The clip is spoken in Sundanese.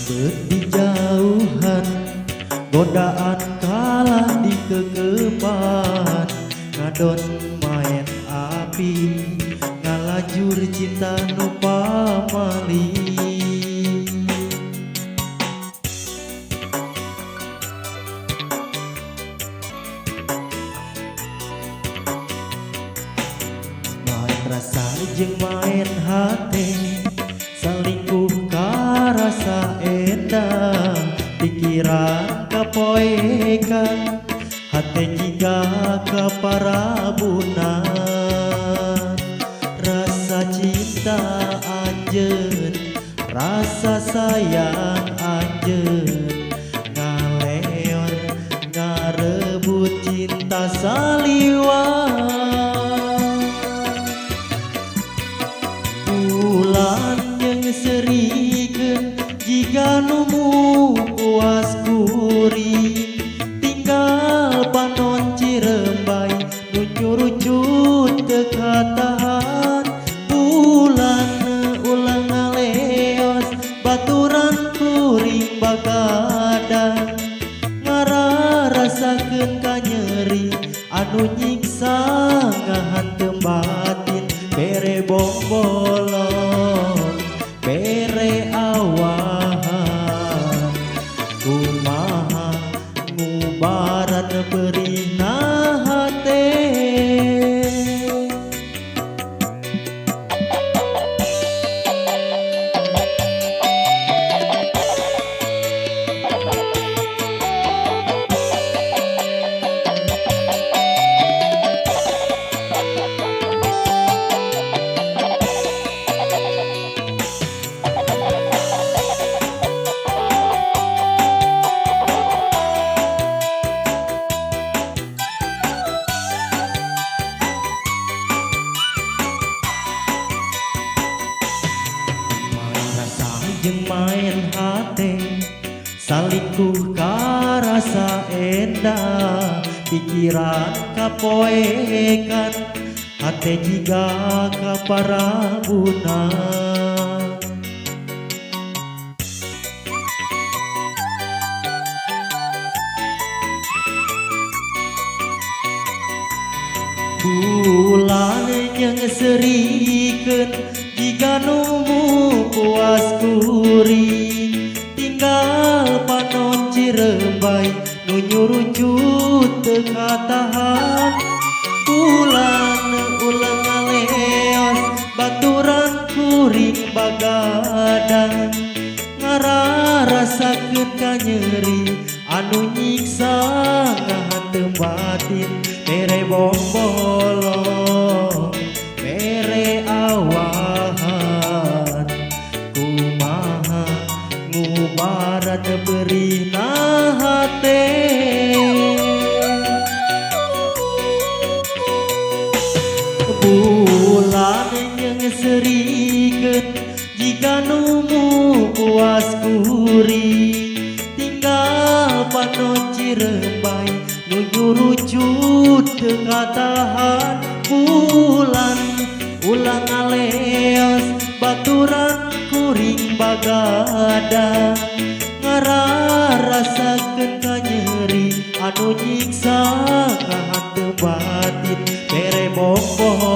Dijauhan godaan kalah di kegepan, ngadon main api ngalajur cinta nu pamali. Main rasa jeung main hati, selingkuh ka rasa endah, pikiran kapoekan, hati jiga kaparabunan. Rasa cinta anjeun, rasa sayang anjeun, ngaleor ngarebut cinta saliwaan. Bulan yang serikeun jika numu puas kuring, tinggal panon Cirembai nu nyurucut teu katahan. Bulan ulang ngaleos baturan kuring bagadan, ngararasakeun ka nyeri anu nyiksa ngahantem batin. Bere bombolon bere awahan, kumaha ngubaran beurina hate. Jeung main hati, salingkuh ka rasa endah, pikiran kapoekan, hati jiga kaparabunan. Bulan yang serikeun jika numu puas kuring, tinggal panon Cirembai nu nyurucut teu katahan. Bulan ulang ngaleos baturan kuring bagadan, ngararasakeun ka nyeri anu nyiksa ngahantem batin. Bere bombolong bere awahan, kumaha ngubaran beurina hate. Bulan yang serikeun jika numu puas kuring, tinggal panon Cirembai nu nyurucut teu katahan. Bulan ulang ngaleos baturan kuring bagadan, ngararasakeun ka nyeri anu nyiksa ngahantem batin. Bere bombol